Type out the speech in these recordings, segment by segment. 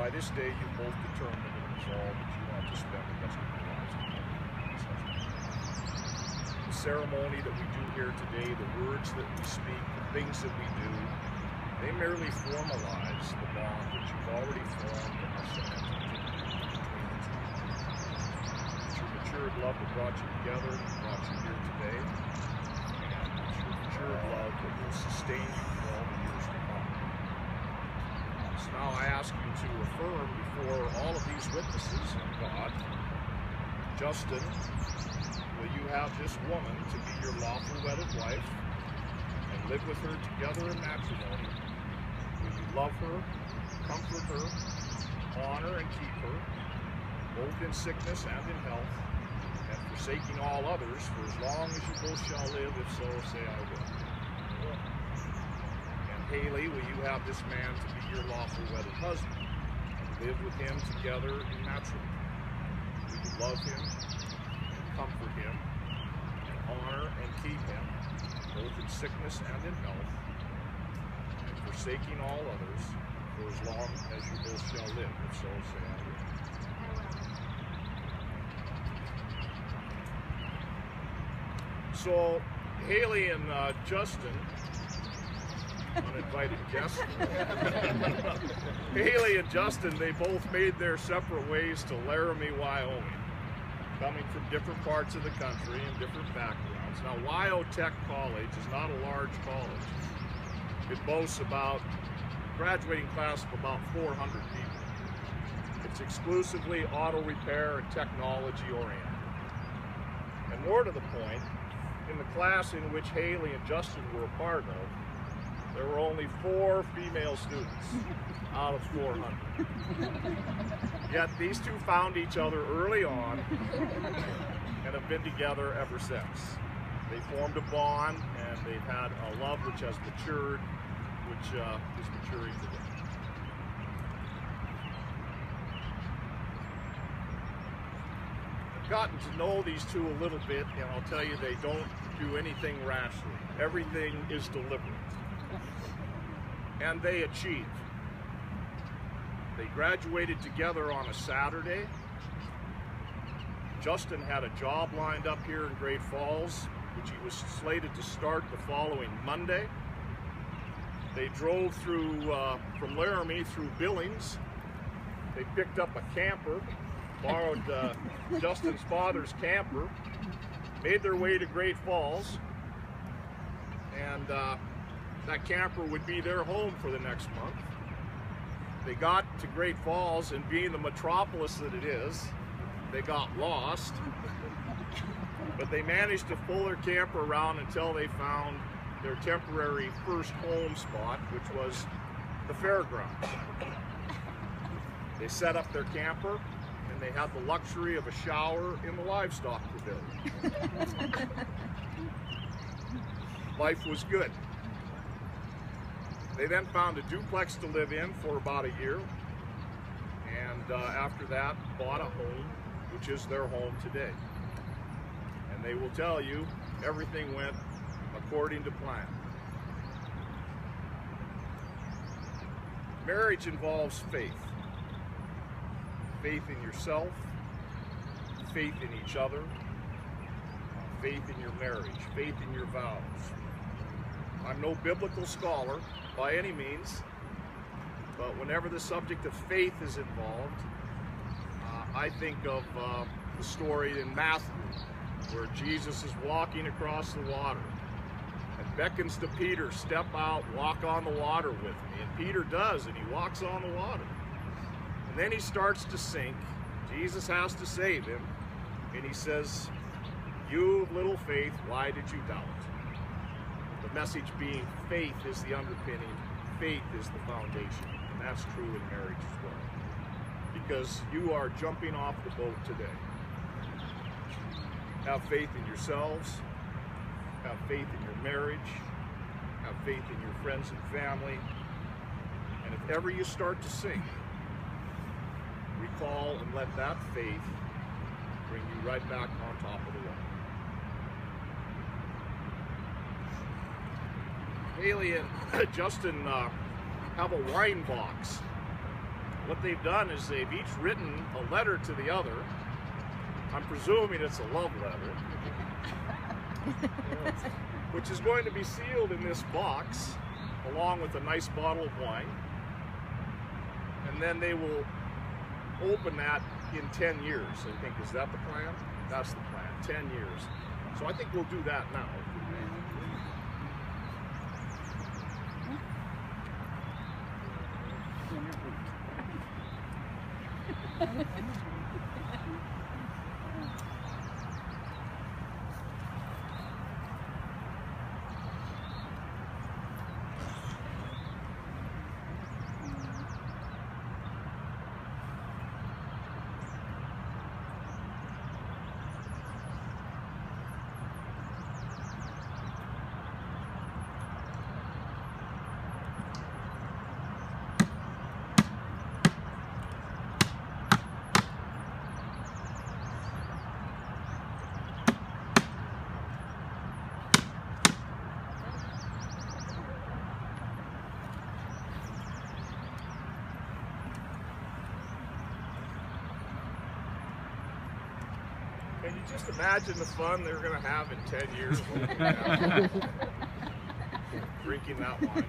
by this day you both determined and resolved that you want to spend the rest of your lives together. The ceremony that we do here today, the words that we speak, the things that we do, they merely formalize the bond that you've already formed and are cemented between the two. It's your matured love that brought you together, that brought you here today, and it's your matured love that will sustain you for all the years to come. So now I ask you to affirm before all of these witnesses of God, Justin, will you have this woman to be your lawful wedded wife and live with her together in matrimony? Will you love her, comfort her, honor and keep her, both in sickness and in health, and forsaking all others for as long as you both shall live? If so, say I will. And Haylie, will you have this man to be your lawful wedded husband and live with him together in matrimony? Will you love him, comfort him, and honor and keep him, both in sickness and in health, and forsaking all others, for as long as you both shall live? If so, say I will. So, Haylie and Justin, uninvited guests, Haylie and Justin, they both made their separate ways to Laramie, Wyoming, coming from different parts of the country and different backgrounds. Now, Wyotech College is not a large college. It boasts about a graduating class of about 400 people. It's exclusively auto repair and technology oriented. And more to the point, in the class in which Haylie and Justin were a part of, there were only 4 female students out of 400. Yet these two found each other early on and have been together ever since. They formed a bond and they've had a love which has matured, which is maturing today. I've gotten to know these two a little bit, and I'll tell you, they don't do anything rashly. Everything is deliberate. And they achieve. They graduated together on a Saturday. Justin had a job lined up here in Great Falls, which he was slated to start the following Monday. They drove through, from Laramie through Billings. They picked up a camper, borrowed Justin's father's camper, made their way to Great Falls, and that camper would be their home for the next month. They got to Great Falls, and being the metropolis that it is, they got lost, but they managed to pull their camper around until they found their temporary first home spot, which was the fairgrounds. They set up their camper, and they had the luxury of a shower in the livestock pavilion. Life was good. They then found a duplex to live in for about a year, and after that bought a home, which is their home today. And they will tell you everything went according to plan. Marriage involves faith. Faith in yourself, faith in each other, faith in your marriage, faith in your vows. I'm no biblical scholar by any means, but whenever the subject of faith is involved, I think of the story in Matthew where Jesus is walking across the water and beckons to Peter, step out, walk on the water with me. And Peter does, and he walks on the water. And then he starts to sink. Jesus has to save him, and he says, "You of little faith, why did you doubt?" The message being faith is the underpinning, faith is the foundation, and that's true in marriage as well. Because you are jumping off the boat today. Have faith in yourselves, have faith in your marriage, have faith in your friends and family, and if ever you start to sink, recall and let that faith bring you right back on top of the water. Haylie and Justin have a wine box what they've done is they've each written a letter to the other. I'm presuming it's a love letter, which is going to be sealed in this box along with a nice bottle of wine. And then they will open that in 10 years, I think. Is that the plan? That's the plan, 10 years. So I think we'll do that now. Can you just imagine the fun they're going to have in 10 years drinking that wine?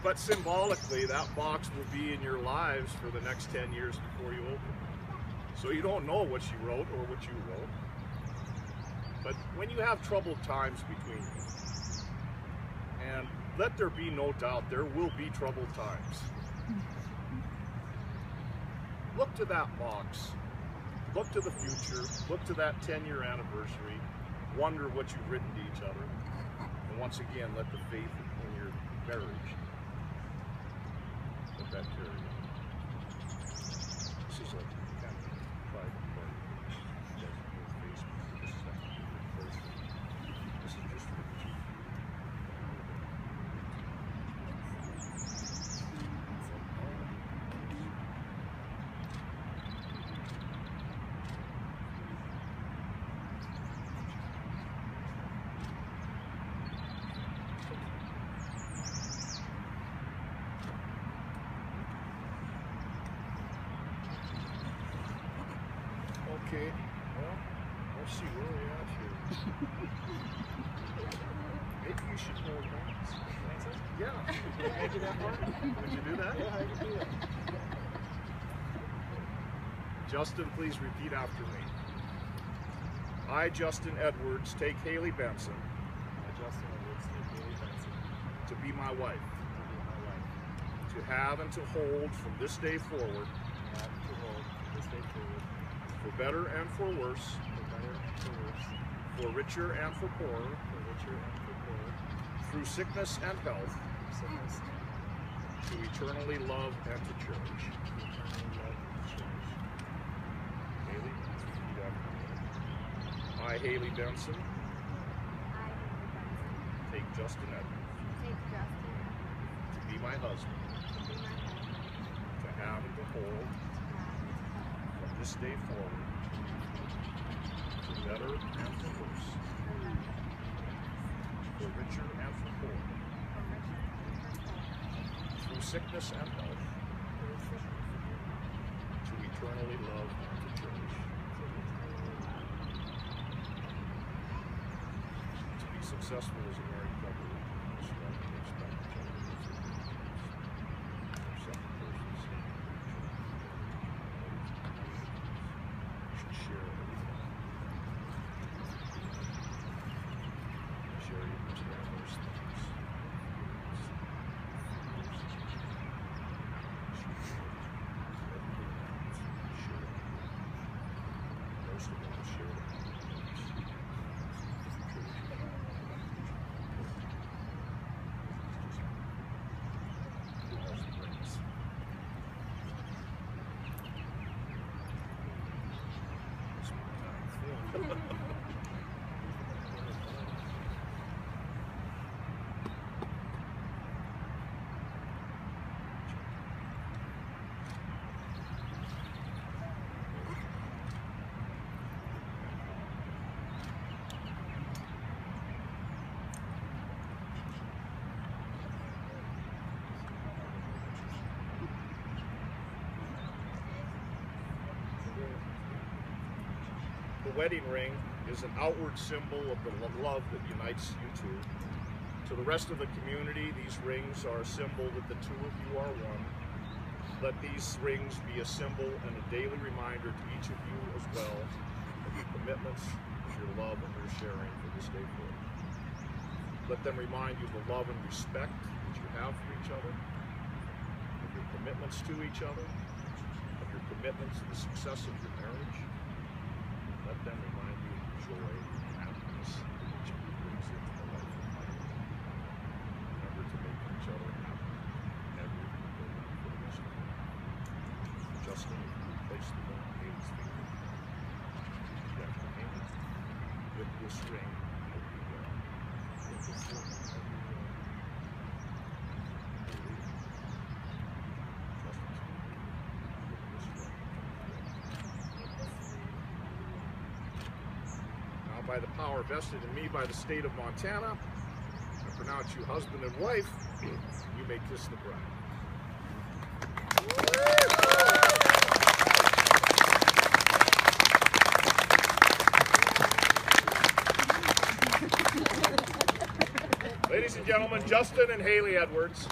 But symbolically, that box will be in your lives for the next 10 years before you open it. So you don't know what she wrote or what you wrote. But when you have troubled times between you, and let there be no doubt, there will be troubled times. Look to that box. Look to the future, look to that 10-year anniversary, wonder what you've written to each other, and once again, let the faith in your marriage, let that carry you. This is a kind of private part. This is just for the chief. Okay, well, let's see where we're at here. Maybe you should hold hands. Yeah. Can you that part? Would you do that? Yeah, I can do that. Justin, please repeat after me. I, Justin Edwards, take Haylie Benson. I, Justin Edwards, take Haylie Benson. To be my wife. To be my wife. To have and to hold from this day forward. To have and to hold from this day forward. For better and for worse. For better and for worse. For richer and for poorer. For richer and for poorer. Through sickness and health. Through sickness and health. To eternally love and to cherish. To eternally love and cherish. Haylie, repeat after me. I, Haylie Benson. I, Haylie Benson. Take Justin Edwards. Take Justin Edwards. To be my husband. To be my husband. To have and to hold. From this day forward. For better and for worse. For richer and for poorer. Through sickness and health. To eternally love and to cherish. To be successful as a married couple. Respect and expect each other. Our separate persons. Should share everything. Share your most diverse things. Most of all, share the wedding ring is an outward symbol of the love that unites you two. To the rest of the community, these rings are a symbol that the two of you are one. Let these rings be a symbol and a daily reminder to each of you as well of your commitments, of your love, and your sharing for this day forward. Let them remind you of the love and respect that you have for each other, of your commitments to each other, of your commitment to the success of your marriage. Let them remind you of the joy and happiness that each of you brings into the life of life. Remember to make each other happy every day for the rest of your life. Justin, if you would place the ring on Haylie's finger, repeat after Haylie. With this ring, I will be well. With this ring, I will be well. Haylie. Justin's with this ring. Now, by the power vested in me by the state of Montana, I pronounce you husband and wife. You may kiss the bride. Ladies and gentlemen, Justin and Haylie Edwards.